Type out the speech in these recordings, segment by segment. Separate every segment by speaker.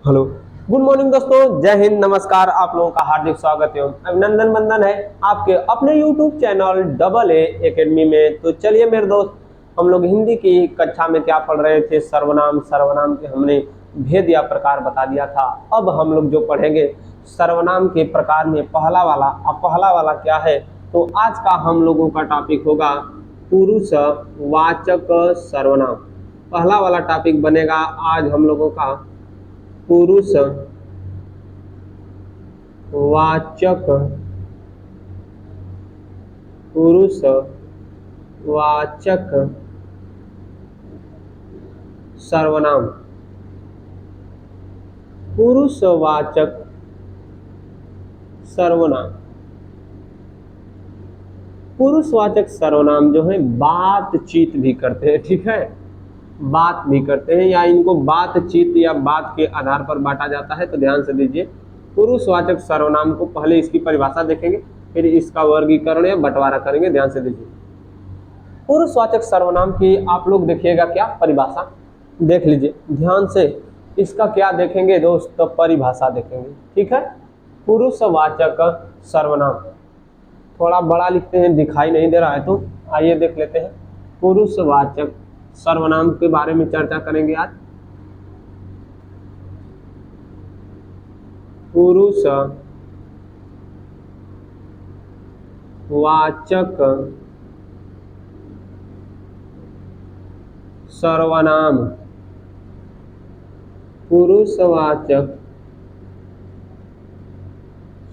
Speaker 1: Hello, good morning दोस्तों, जय हिंद, नमस्कार। आप लोगों का हार्दिक स्वागत एवं अभिनंदन बंदन है आपके अपने YouTube channel double A academy में। तो चलिए मेरे दोस्त, हम लोग हिंदी की कक्षा में क्या पढ़ रहे थे? सर्वनाम। सर्वनाम के हमने भेद या प्रकार बता दिया था। अब हम लोग जो पढ़ेंगे सर्वनाम के प्रकार में पहला वाला। अब पहला वाला क्या है? तो आज का हम लोगों का टॉपिक होगा पुरुषवाचक सर्वनाम। पहला वाला टॉपिक बनेगा आज हम लोगों का पुरुषवाचक सर्वनाम। पुरुषवाचक सर्वनाम। पुरुषवाचक सर्वनाम जो है बातचीत भी करते हैं, ठीक है, बात भी करते हैं, या इनको बातचीत या बात के आधार पर बांटा जाता है। तो ध्यान से दीजिए, पुरुषवाचक सर्वनाम को पहले इसकी परिभाषा देखेंगे, फिर इसका वर्गीकरण या बंटवारा करेंगे। ध्यान से दीजिए, पुरुषवाचक सर्वनाम की आप लोग देखिएगा क्या परिभाषा, देख लीजिए ध्यान से। इसका क्या देखेंगे दोस्त? तो परिभाषा देखेंगे, ठीक है। पुरुषवाचक सर्वनाम थोड़ा बड़ा लिखते हैं, दिखाई नहीं दे रहा है, तो आइए देख लेते हैं। पुरुषवाचक सर्वनाम के बारे में चर्चा करेंगे आज। पुरुषवाचक सर्वनाम। पुरुषवाचक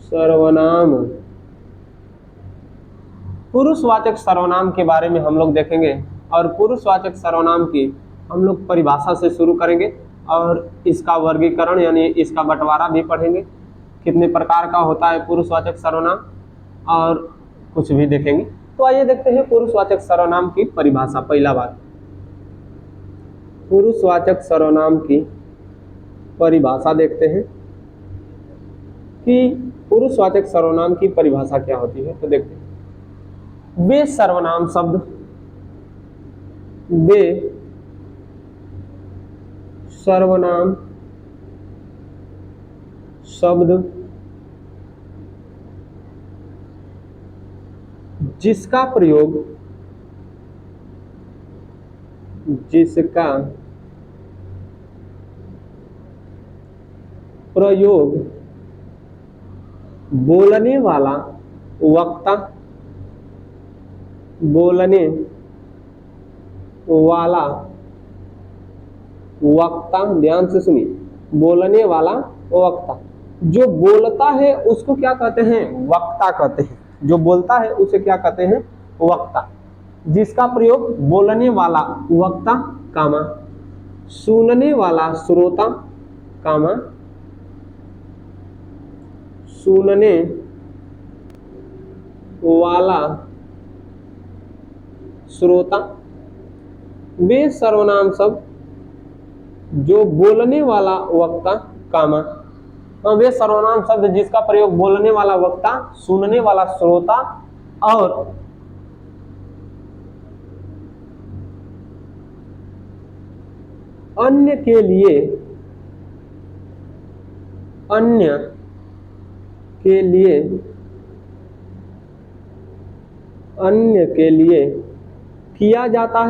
Speaker 1: सर्वनाम। पुरुषवाचक सर्वनाम के बारे में हम लोग देखेंगे, और पुरुषवाचक सर्वनाम की हम लोग परिभाषा से शुरू करेंगे, और इसका वर्गीकरण यानी इसका बंटवारा भी पढ़ेंगे, कितने प्रकार का होता है पुरुषवाचक सर्वनाम, और कुछ भी देखेंगे। तो आइए देखते हैं पुरुषवाचक सर्वनाम की परिभाषा। पहला बात, पुरुषवाचक सर्वनाम की परिभाषा देखते हैं कि पुरुषवाचक सर्वनाम की परिभाषा क्या होती है। तो देखते हैं, वे सर्वनाम शब्द, वे सर्वनाम शब्द जिसका प्रयोग बोलने वाला वक्ता, ध्यान से सुनिए, बोलने वाला वक्ता। जो बोलता है उसको क्या कहते हैं? वक्ता कहते हैं। जो बोलता है उसे क्या कहते हैं? वक्ता। जिसका प्रयोग बोलने वाला वक्ता, कामा सुनने वाला श्रोता, कामा सुनने वाला श्रोता। वे सर्वनाम शब्द जो बोलने वाला वक्ता, कामा वे सर्वनाम शब्द जिसका प्रयोग बोलने वाला वक्ता, सुनने वाला श्रोता और अन्य के लिए किया जाता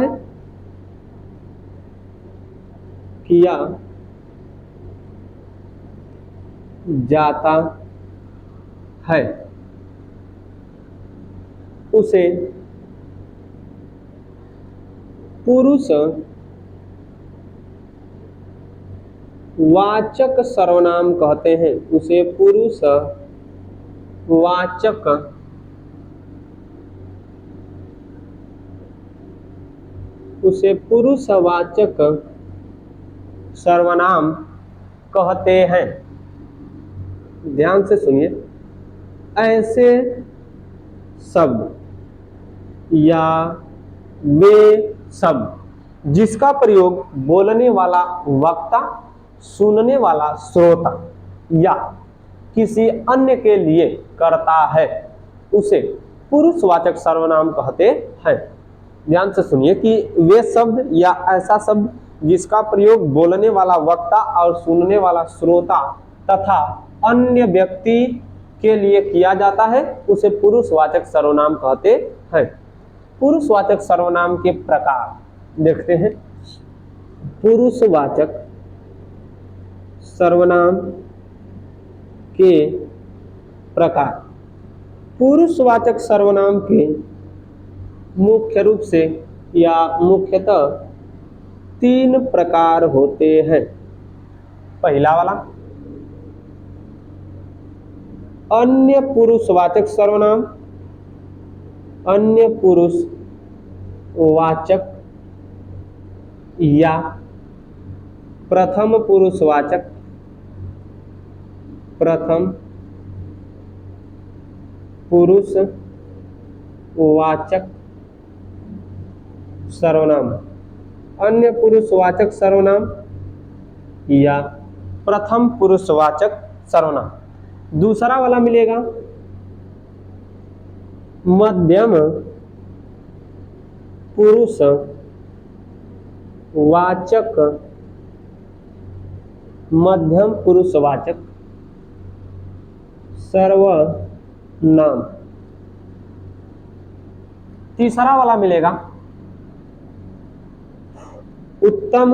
Speaker 1: है, उसे पुरुषवाचक सर्वनाम कहते हैं। उसे पुरुषवाचक सर्वनाम कहते हैं। ध्यान से सुनिए, ऐसे शब्द या वे शब्द जिसका प्रयोग बोलने वाला वक्ता, सुनने वाला श्रोता या किसी अन्य के लिए करता है, उसे पुरुषवाचक सर्वनाम कहते हैं। ध्यान से सुनिए कि वे शब्द या ऐसा शब्द जिसका प्रयोग बोलने वाला वक्ता और सुनने वाला श्रोता तथा अन्य व्यक्ति के लिए किया जाता है उसे पुरुषवाचक सर्वनाम कहते हैं। पुरुषवाचक सर्वनाम के प्रकार देखते हैं। पुरुषवाचक सर्वनाम के प्रकार। पुरुषवाचक सर्वनाम के मुख्य रूप से या मुख्यतः 3 प्रकार होते हैं। पहला वाला अन्य पुरुषवाचक सर्वनाम। अन्य पुरुषवाचक या प्रथम पुरुषवाचक। प्रथम पुरुषवाचक सर्वनाम। अन्य पुरुषवाचक सर्वनाम या प्रथम पुरुषवाचक सर्वनाम। दूसरा वाला मिलेगा मध्यम पुरुषवाचक। मध्यम पुरुषवाचक सर्वनाम। तीसरा वाला मिलेगा उत्तम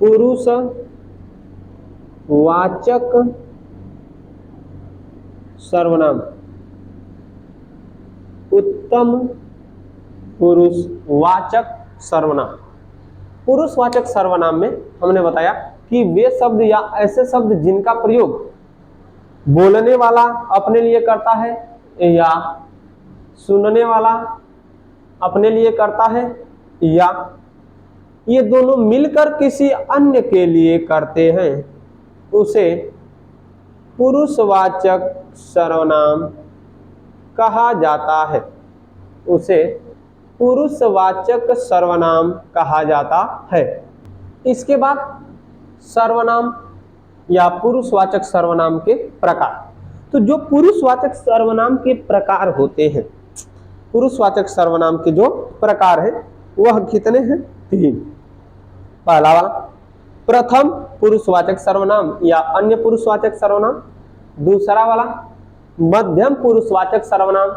Speaker 1: पुरुषवाचक सर्वनाम। उत्तम पुरुषवाचक सर्वनाम। पुरुषवाचक सर्वनाम में हमने बताया कि वे शब्द या ऐसे शब्द जिनका प्रयोग बोलने वाला अपने लिए करता है या सुनने वाला अपने लिए करता है या ये दोनों मिलकर किसी अन्य के लिए करते हैं उसे पुरुषवाचक सर्वनाम कहा जाता है। उसे पुरुषवाचक सर्वनाम कहा जाता है। इसके बाद सर्वनाम या पुरुषवाचक सर्वनाम के प्रकार। तो जो पुरुषवाचक सर्वनाम के प्रकार होते हैं, पुरुषवाचक सर्वनाम के जो प्रकार है वह कितने हैं? 3। पहला वाला प्रथम पुरुषवाचक सर्वनाम या अन्य पुरुषवाचक सर्वनाम। दूसरा वाला मध्यम पुरुषवाचक सर्वनाम।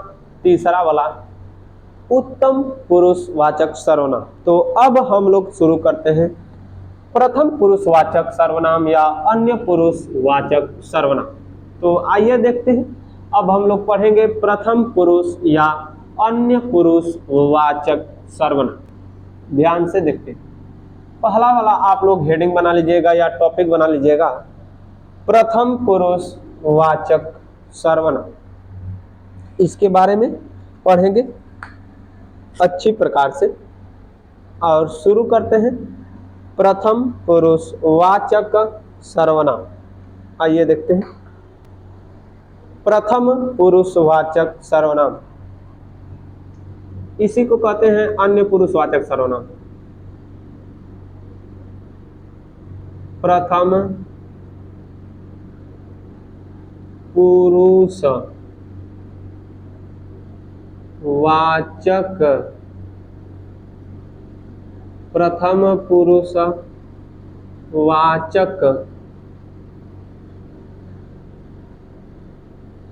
Speaker 1: तीसरा वाला उत्तम पुरुषवाचक सर्वनाम। तो अब हम लोग शुरू करते हैं प्रथम पुरुषवाचक सर्वनाम या अन्य पुरुषवाचक सर्वनाम। तो आइए देखते हैं। अब हम लोग पढ़ेंगे प्रथम पुरुष या अन्य पुरुषवाचक सर्वनाम। ध्यान से देखते हैं। पहला वाला आप लोग हेडिंग बना लीजिएगा या टॉपिक बना लीजिएगा, प्रथम पुरुषवाचक सर्वनाम। इसके बारे में पढ़ेंगे अच्छी प्रकार से और शुरू करते हैं प्रथम पुरुषवाचक सर्वनाम। आइए देखते हैं प्रथम पुरुषवाचक सर्वनाम। इसी को कहते हैं अन्य पुरुषवाचक सर्वनाम। प्रथम पुरुषवाचक। प्रथम पुरुषवाचक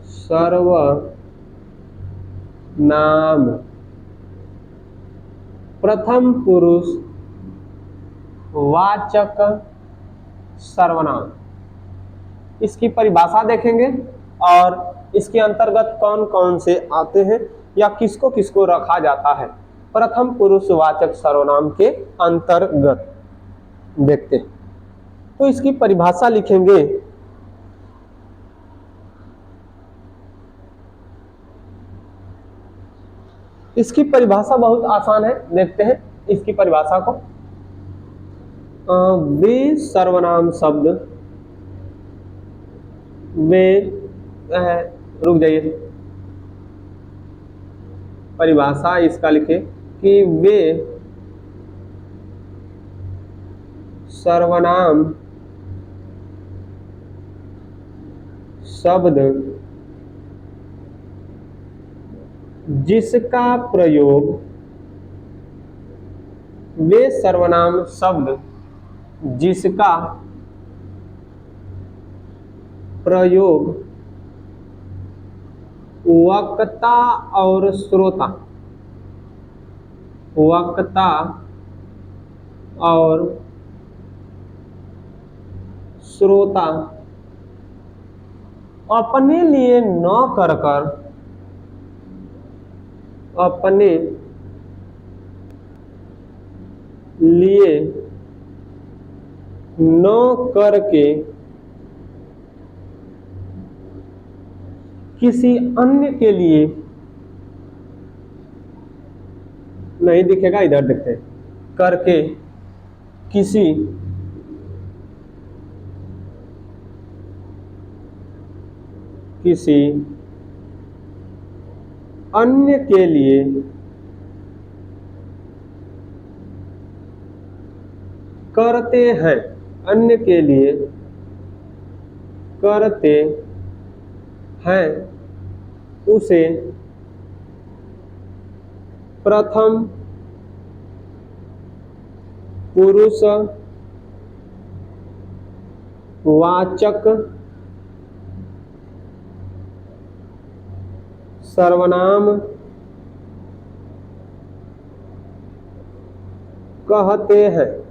Speaker 1: सर्वनाम। प्रथम पुरुषवाचक सर्वनाम। इसकी परिभाषा देखेंगे और इसके अंतर्गत कौन कौन से आते हैं या किसको किसको रखा जाता है प्रथम पुरुषवाचक सर्वनाम के अंतर्गत देखते हैं। तो इसकी परिभाषा लिखेंगे। इसकी परिभाषा बहुत आसान है, देखते हैं इसकी परिभाषा को। वे सर्वनाम शब्द, वे रुक जाइए, परिभाषा इसका लिखे कि वे सर्वनाम शब्द जिसका प्रयोग वे सर्वनाम शब्द जिसका प्रयोग वक्ता और श्रोता, वक्ता और श्रोता अपने लिए न कर कर, अपने लिए न करके किसी अन्य के लिए, नहीं दिखेगा इधर देखते हैं, करके किसी अन्य के लिए करते हैं, अन्य के लिए करते हैं, उसे प्रथम पुरुष वाचक सर्वनाम कहते हैं।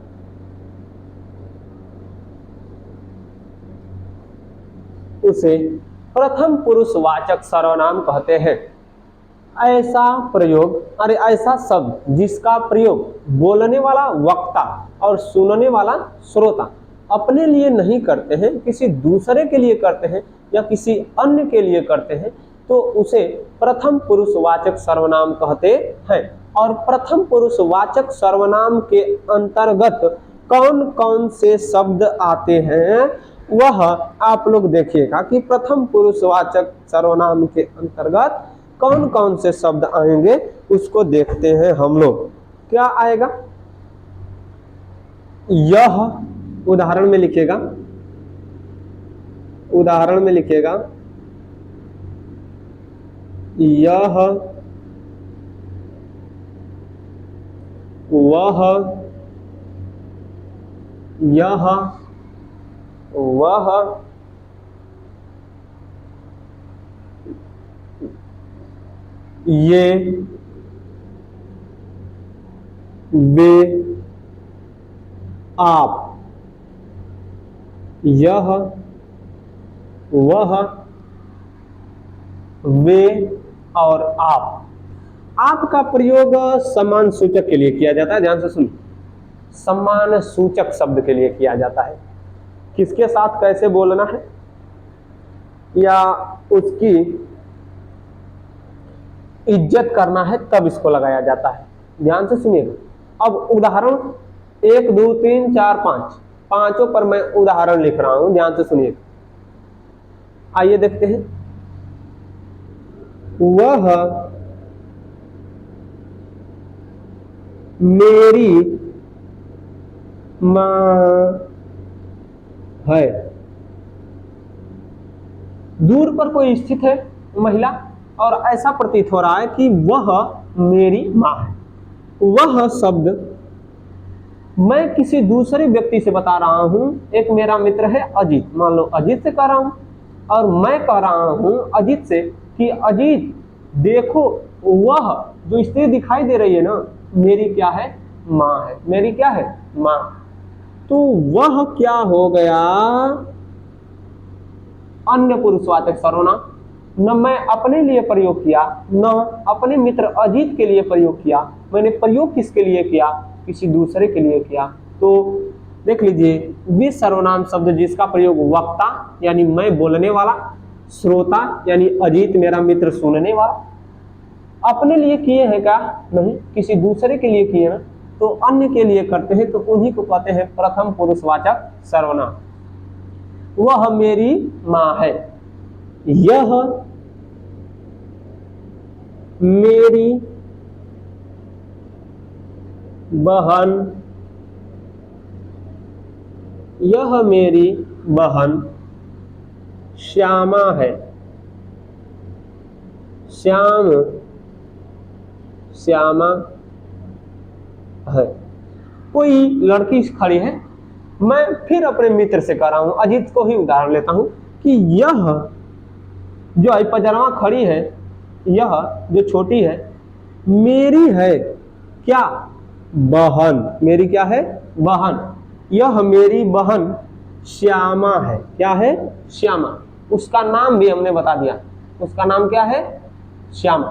Speaker 1: उसे प्रथम पुरुषवाचक सर्वनाम कहते हैं। ऐसा प्रयोग, अरे ऐसा शब्द जिसका प्रयोग बोलने वाला वक्ता और सुनने वाला श्रोता अपने लिए नहीं करते हैं, किसी दूसरे के लिए करते हैं या किसी अन्य के लिए करते हैं, तो उसे प्रथम पुरुषवाचक सर्वनाम कहते हैं। और प्रथम पुरुषवाचक सर्वनाम के अंतर्गत कौन कौन से शब्द आते हैं वह आप लोग देखिएगा कि प्रथम पुरुषवाचक सर्वनाम के अंतर्गत कौन कौन से शब्द आएंगे उसको देखते हैं हम लोग। क्या आएगा, यह, उदाहरण में लिखिएगा, उदाहरण में लिखिएगा यह, वह, यह, वह, ये, वे, आप, यह, वह, वे और आप का प्रयोग सम्मान सूचक के लिए किया जाता है। ध्यान से सुनिए, सम्मान सूचक शब्द के लिए किया जाता है। किसके साथ कैसे बोलना है या उसकी इज्जत करना है तब इसको लगाया जाता है। ध्यान से सुनिएगा। अब उदाहरण 1 2 3 4 5 पांचों पर मैं उदाहरण लिख रहा हूं, ध्यान से सुनिएगा। आइए देखते हैं। वह मेरी मां है। दूर पर कोई स्थित है महिला और ऐसा प्रतीत हो रहा है कि वह मेरी मां है। वह शब्द मैं किसी दूसरे व्यक्ति से बता रहा हूं। एक मेरा मित्र है अजीत, मान लो अजीत से कह रहा हूं और मैं कह रहा हूं अजीत से कि अजीत देखो वह जो स्त्री दिखाई दे रही है ना, मेरी क्या है, मां है। मेरी क्या है, मां। तो वह क्या हो गया, अन्य पुरुषवाचक सर्वनाम। न मैं अपने लिए प्रयोग किया, न अपने मित्र अजीत के लिए प्रयोग किया, मैंने प्रयोग किसके लिए किया, किसी दूसरे के लिए किया। तो देख लीजिए, वे सर्वनाम शब्द जिसका प्रयोग वक्ता यानी मैं बोलने वाला, श्रोता यानी अजीत मेरा मित्र सुनने वाला, अपने लिए किए हैं क्या, नहीं, किसी दूसरे के लिए किए ना, तो अन्य के लिए करते हैं, तो उन्हीं को कहते हैं प्रथम पुरुषवाचक सर्वनाम। वह मेरी मां है, यह मेरी बहन, यह मेरी बहन श्यामा है। श्याम, श्यामा है। कोई लड़की खड़ी है, मैं फिर अपने मित्र से कह रहा हूं, अजीत को ही उदाहरण लेता हूं कि यह जो अल्पजरवा खड़ी है, यह जो छोटी है, मेरी है क्या? बहन। मेरी क्या है? बहन। यह मेरी बहन श्यामा है। क्या है? श्यामा। उसका नाम भी हमने बता दिया, उसका नाम क्या है? श्यामा।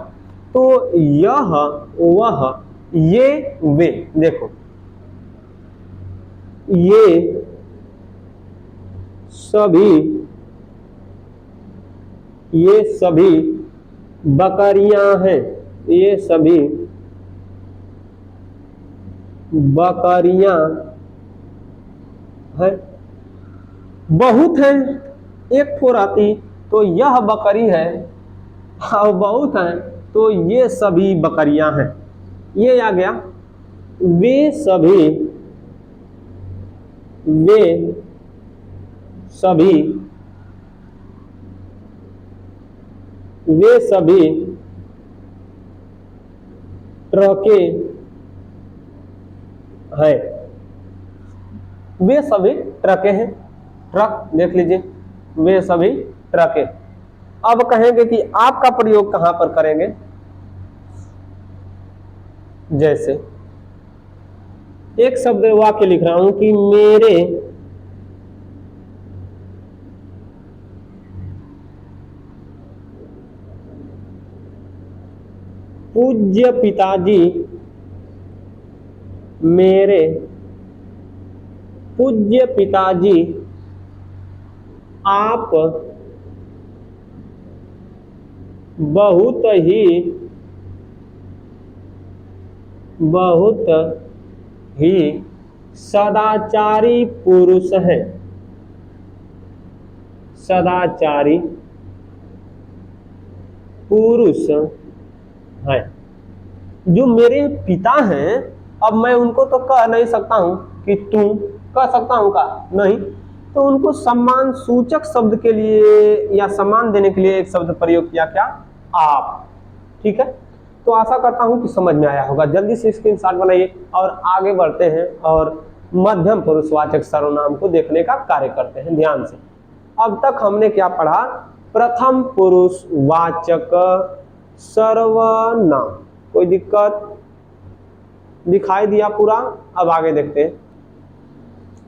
Speaker 1: तो यह, वह, ये, वे, देखो ये सभी बकरियां हैं, ये सभी बकरियां हैं। बहुत है, एक ठो रहती तो यह बकरी है, और बहुत है तो ये सभी बकरियां हैं। ये आ गया। वे सभी ट्रकें हैं। वे सभी ट्रकें हैं। ट्रक देख लीजिए, वे सभी ट्रकें। अब कहेंगे कि आपका प्रयोग कहां पर करेंगे? जैसे एक शब्द वाक्य लिख रहा हूं कि मेरे पूज्य पिताजी, मेरे पूज्य पिताजी आप बहुत ही सदाचारी पुरुष हैं। सदाचारी पुरुष हैं। जो मेरे पिता हैं, अब मैं उनको तो कह नहीं सकता हूं कि तू, कह सकता हूं का? नहीं। तो उनको सम्मान सूचक शब्द के लिए या सम्मान देने के लिए एक शब्द प्रयोग किया, क्या? आप। ठीक है, तो आशा करता हूं कि समझ में आया होगा। जल्दी से स्क्रीनशॉट बनाइए और आगे बढ़ते हैं और मध्यम पुरुषवाचक सर्वनाम को देखने का कार्य करते हैं ध्यान से। अब तक हमने क्या पढ़ा? प्रथम पुरुषवाचक सर्वनाम। कोई दिक्कत? दिखाई दिया पूरा? अब आगे देखते हैं।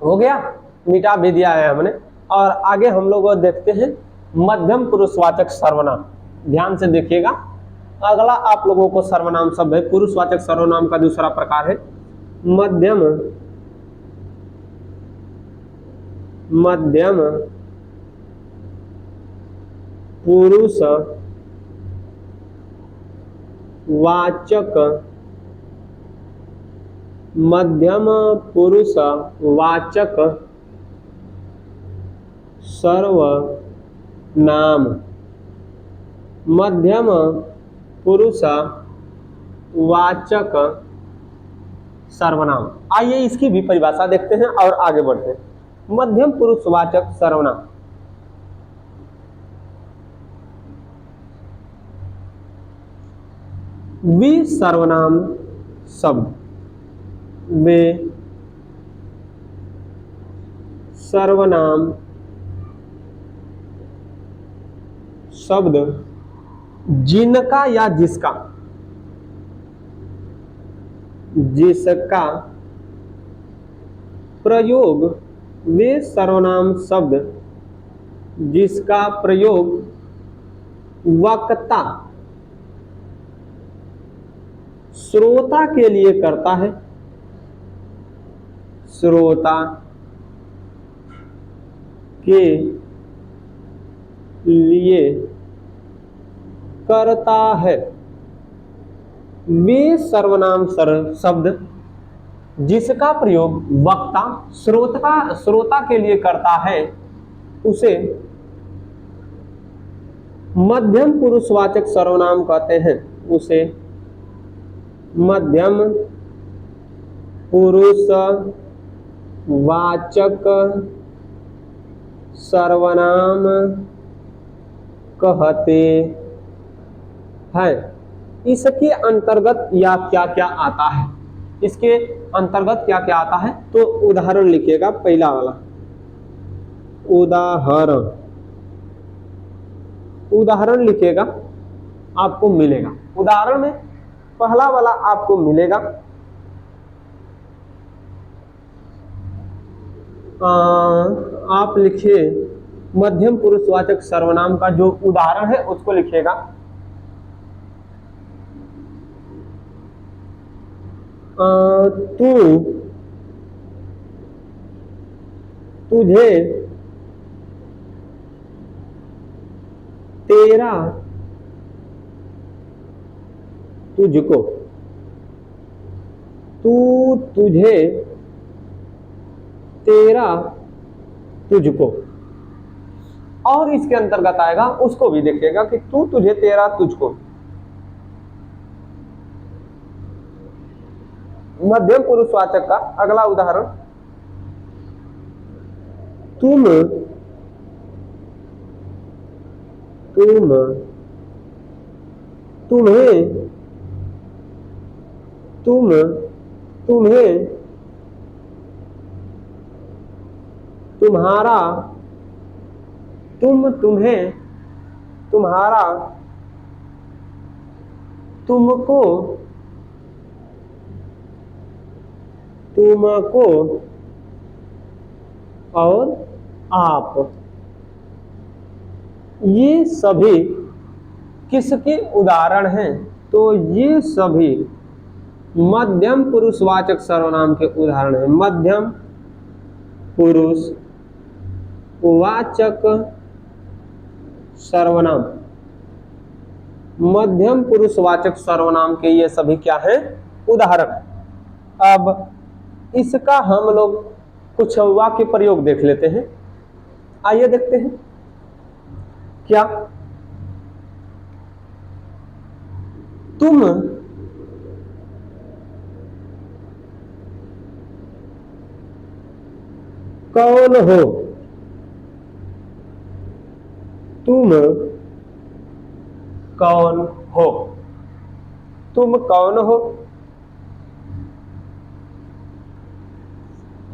Speaker 1: हो गया? मिटा भी दिया है हमने। और आगे हम लोग देखते हैं मध्यम पुरुषवाचक सर्वनाम। ध्यान से देखिएगा। अगला आप लोगों को सर्वनाम शब्द है, पुरुषवाचक सर्वनाम का दूसरा प्रकार है मध्यम पुरुषवाचक सर्वनाम। मध्यम पुरुषवाचक सर्वनाम। आइए इसकी भी परिभाषा देखते हैं और आगे बढ़ते हैं। मध्यम पुरुषवाचक सर्वनाम। वे सर्वनाम शब्द, वे सर्वनाम शब्द जिनका या जिसका प्रयोग, वे सर्वनाम शब्द जिसका प्रयोग वक्ता श्रोता के लिए करता है, श्रोता के लिए करता है। वे सर्वनाम शब्द जिसका प्रयोग वक्ता श्रोता के लिए करता है, उसे मध्यम पुरुषवाचक सर्वनाम कहते हैं। उसे मध्यम पुरुषवाचक सर्वनाम कहते हैं। इसके अंतर्गत या क्या क्या आता है? इसके अंतर्गत क्या क्या आता है, तो उदाहरण लिखिएगा। पहला वाला उदाहरण, उदाहरण लिखिएगा, आपको मिलेगा। उदाहरण में पहला वाला आपको मिलेगा आप लिखिए मध्यम पुरुषवाचक सर्वनाम का जो उदाहरण है उसको लिखिएगा। तू, तुझे, तेरा, तुझको, तू, तुझे, तेरा, तुझको। और इसके अंतर्गत आएगा उसको भी देखिएगा कि तू, तुझे, तेरा, तुझको। मध्यम पुरुषवाचक का अगला उदाहरण, तुम, तुम, तुम्हें, तुम, तुम्हें, तुम्हारा, तुम, तुम्हें, तुम्हारा, तुमको, तुमको और आप। ये सभी किसके उदाहरण हैं, तो ये सभी मध्यम पुरुषवाचक सर्वनाम के उदाहरण हैं। मध्यम पुरुषवाचक सर्वनाम, मध्यम पुरुषवाचक सर्वनाम के ये सभी क्या हैं, उदाहरण। अब इसका हम लोग कुछ वाक्य प्रयोग देख लेते हैं। आइए देखते हैं क्या। तुम कौन हो, तुम कौन हो, तुम कौन हो।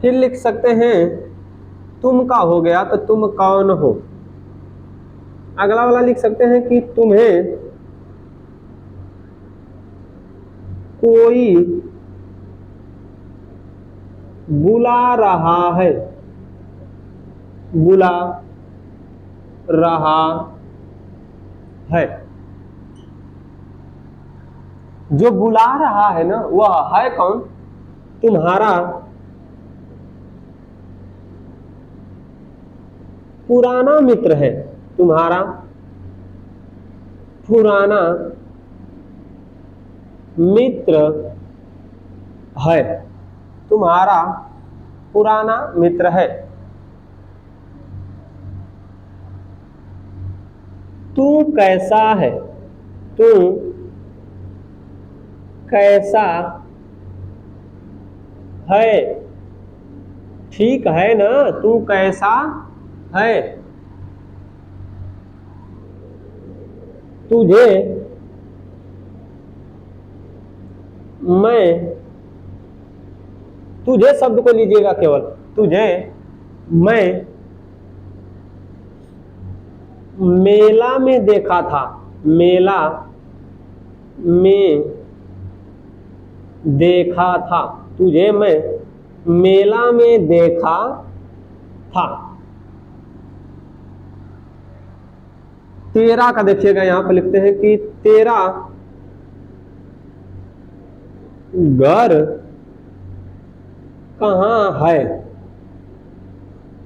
Speaker 1: फिर लिख सकते हैं तुम का हो गया तो तुम कौन हो। अगला वाला लिख सकते हैं कि तुम्हें कोई बुला रहा है, बुला रहा है। जो बुला रहा है ना वह है कौन, तुम्हारा पुराना मित्र है, तुम्हारा पुराना मित्र है, तुम्हारा पुराना मित्र है। तू कैसा है, तू कैसा है, ठीक है ना, तू कैसा है। तुझे मैं, तुझे शब्द को लीजिएगा केवल, तुझे मैं मेला में देखा था, मेला में देखा था, तुझे मैं मेला में देखा था। तेरा का देखिएगा यहां पर लिखते हैं कि तेरा घर कहाँ है,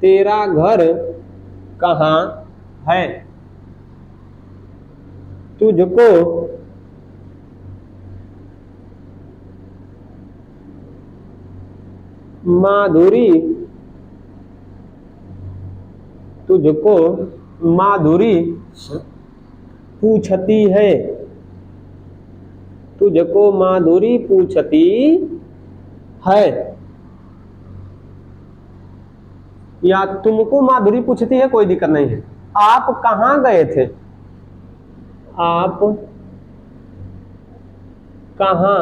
Speaker 1: तेरा घर कहाँ है। तुझको माधुरी, तुझको माधुरी पूछती है, तुझको माधुरी पूछती है। या तुमको माधुरी पूछती है, कोई दिक्कत नहीं है। आप कहाँ गए थे, आप कहाँ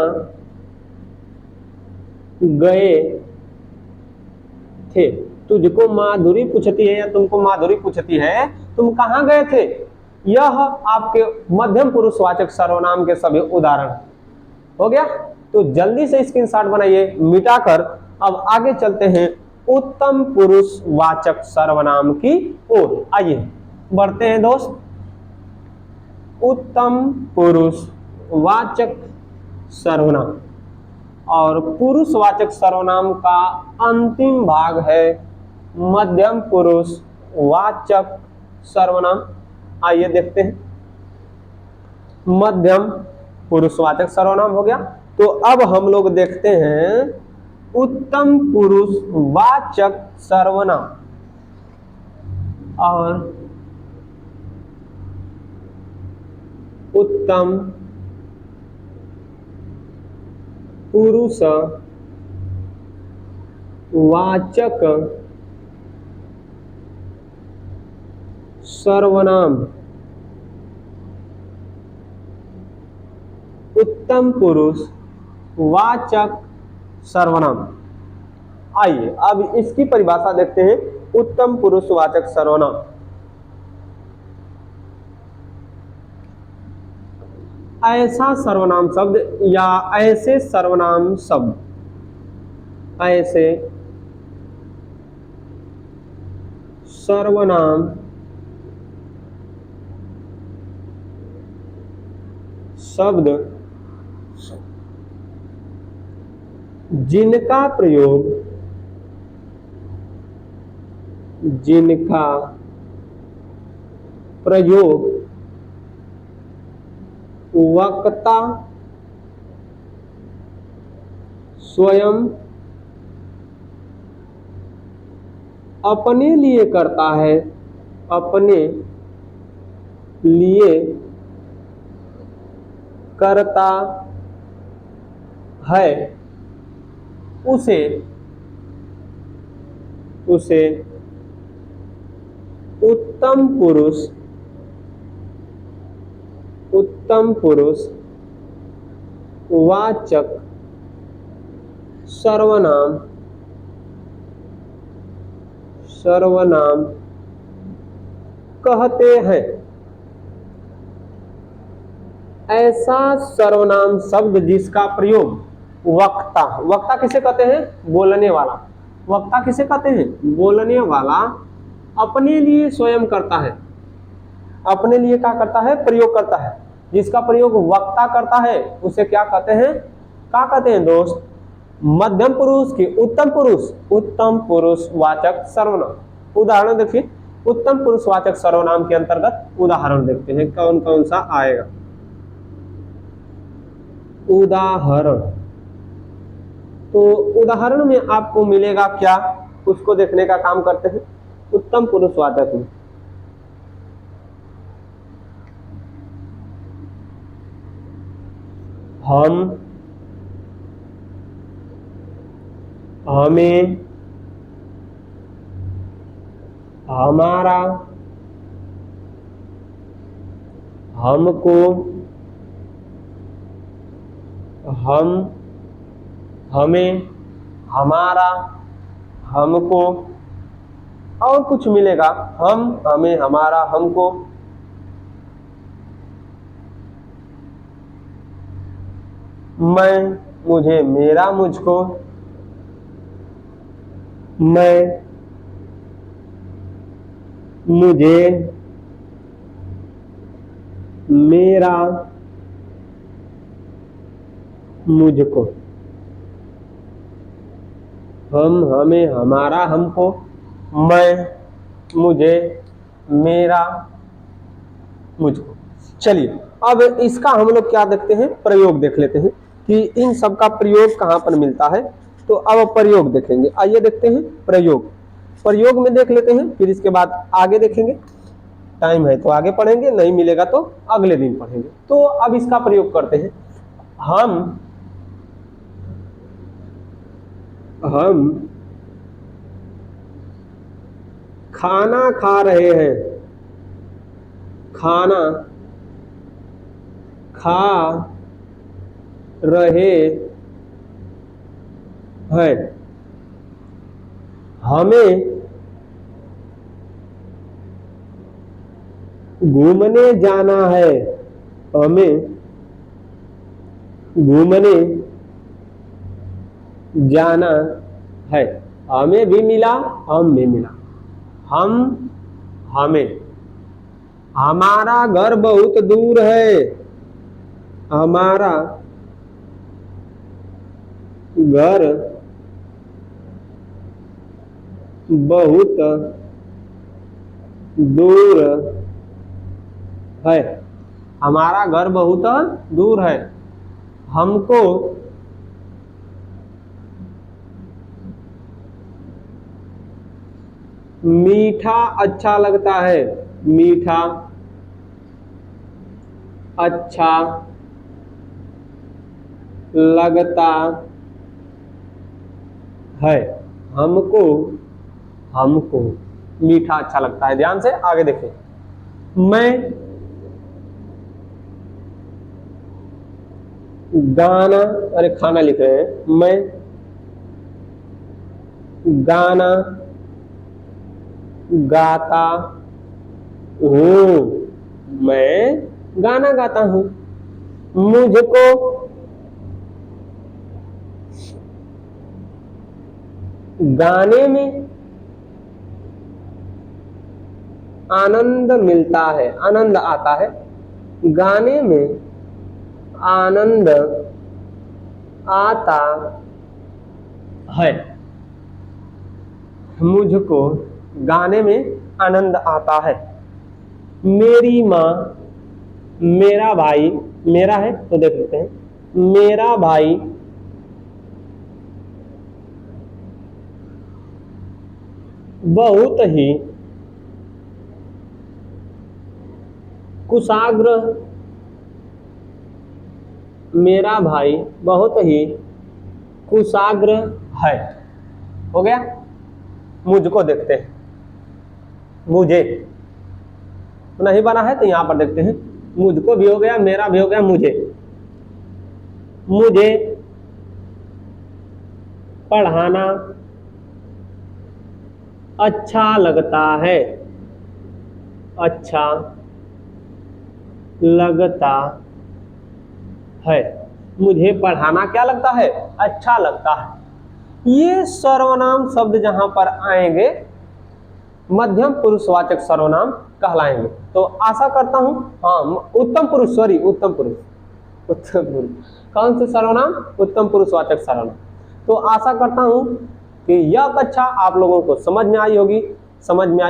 Speaker 1: गए थे। तुझको माधुरी पूछती है या तुमको माधुरी पूछती है तुम कहाँ गए थे, यह आपके मध्यम पुरुषवाचक सर्वनाम के सभी उदाहरण हो गया। तो जल्दी से स्क्रीनशॉट बनाइए मिटाकर। अब आगे चलते हैं उत्तम पुरुषवाचक सर्वनाम की ओर। आइए बढ़ते हैं दोस्त। उत्तम पुरुषवाचक सर्वनाम और पुरुषवाचक सर्वनाम का अंतिम भाग है मध्यम पुरुषवाचक सर्वनाम। आइए देखते हैं। मध्यम पुरुषवाचक सर्वनाम हो गया। तो अब हम लोग देखते हैं उत्तम पुरुषवाचक सर्वनाम। और उत्तम पुरुषवाचक सर्वनाम। उत्तम पुरुषवाचक सर्वनाम। आइए अब इसकी परिभाषा देखते हैं। उत्तम पुरुषवाचक सर्वनाम ऐसा सर्वनाम शब्द या ऐसे सर्वनाम शब्द, ऐसे सर्वनाम शब्द जिनका प्रयोग वक्ता स्वयं अपने लिए करता है, अपने लिए करता है, उसे उत्तम पुरुषवाचक सर्वनाम कहते हैं। ऐसा सर्वनाम शब्द जिसका प्रयोग वक्ता किसे कहते हैं, बोलने वाला। वक्ता किसे कहते हैं, बोलने वाला अपने लिए स्वयं करता है, अपने लिए क्या करता है, प्रयोग करता है। जिसका प्रयोग वक्ता करता है उसे क्या कहते हैं दोस्त, मध्यम पुरुष की उत्तम पुरुषवाचक सर्वनाम। उदाहरण देखिए, उत्तम पुरुषवाचक सर्वनाम के अंतर्गत उदाहरण देखते हैं कौन कौन सा आएगा। उदाहरण, तो उदाहरण में आपको मिलेगा क्या, उसको देखने का काम करते हैं। उत्तम पुरुषवाचक में हम, हमें, हमारा, हमको, हम, हमें, हमारा, हमको, और कुछ मिलेगा, हम, हमें, हमारा, हमको। मैं, मुझे, मेरा, मुझको। मैं, मुझे, मेरा, मुझको। हम, हमें, हमारा, हमको, मैं, मुझे, मेरा, मुझको। चलिए अब इसका हम लोग क्या देखते हैं, प्रयोग देख लेते हैं कि इन सब का प्रयोग कहाँ पर मिलता है। तो अब प्रयोग देखेंगे। आइए देखते हैं प्रयोग में देख लेते हैं, फिर इसके बाद आगे देखेंगे। टाइम है तो आगे पढ़ेंगे, नहीं मिलेगा तो अगले दिन पढ़ेंगे। तो अब इसका प्रयोग करते हैं। हम खाना खा रहे हैं, खाना खा रहे है। हमें घूमने जाना है। हमें घूमने जाना है। हमें भी मिला, हम भी मिला। हम हमें। हमारा घर बहुत दूर है। हमारा घर बहुत दूर है। हमारा घर बहुत दूर है। हमको मीठा अच्छा लगता है। मीठा अच्छा लगता है। हमको हमको मीठा अच्छा लगता है। ध्यान से आगे देखें। मैं गाना, अरे खाना लिख रहे हैं। मैं गाना गाता हूँ। मैं गाना गाता हूँ। मुझको गाने में आनंद मिलता है, आनंद आता है। गाने में आनंद आता है। मुझको गाने में आनंद आता है। मेरी माँ, मेरा भाई, मेरा है तो देख लेते हैं। मेरा भाई बहुत ही कुशाग्र। मेरा भाई बहुत ही कुशाग्र है। हो गया। मुझको देखते हैं। मुझे नहीं बना है तो यहां पर देखते हैं। मुझको भी हो गया, मेरा भी हो गया, मुझे। मुझे पढ़ाना अच्छा लगता है। अच्छा लगता है। मुझे पढ़ाना क्या लगता है? अच्छा लगता है। ये सर्वनाम शब्द जहां पर आएंगे मध्यम पुरुषवाचक सर्वनाम कहलाएंगे। तो आशा करता हूं, हाँ, उत्तम पुरुष, सॉरी, उत्तम पुरुष, उत्तम पुरुष कौन से सर्वनाम? उत्तम पुरुषवाचक सर्वनाम। तो आशा करता हूं कि यह कक्षा आप लोगों को समझ में आई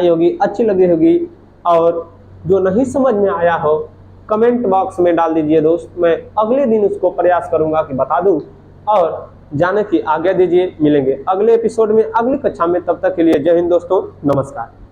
Speaker 1: होगी, अच्छी लगी होगी। और जो नहीं समझ में आया हो कमेंट बॉक्स में डाल दीजिए दोस्त। मैं अगले दिन उसको प्रयास करूंगा कि बता दूं और जाने की आज्ञा दीजिए। मिलेंगे अगले एपिसोड में, अगली कक्षा में। तब तक के लिए जय हिंद दोस्तों, नमस्कार।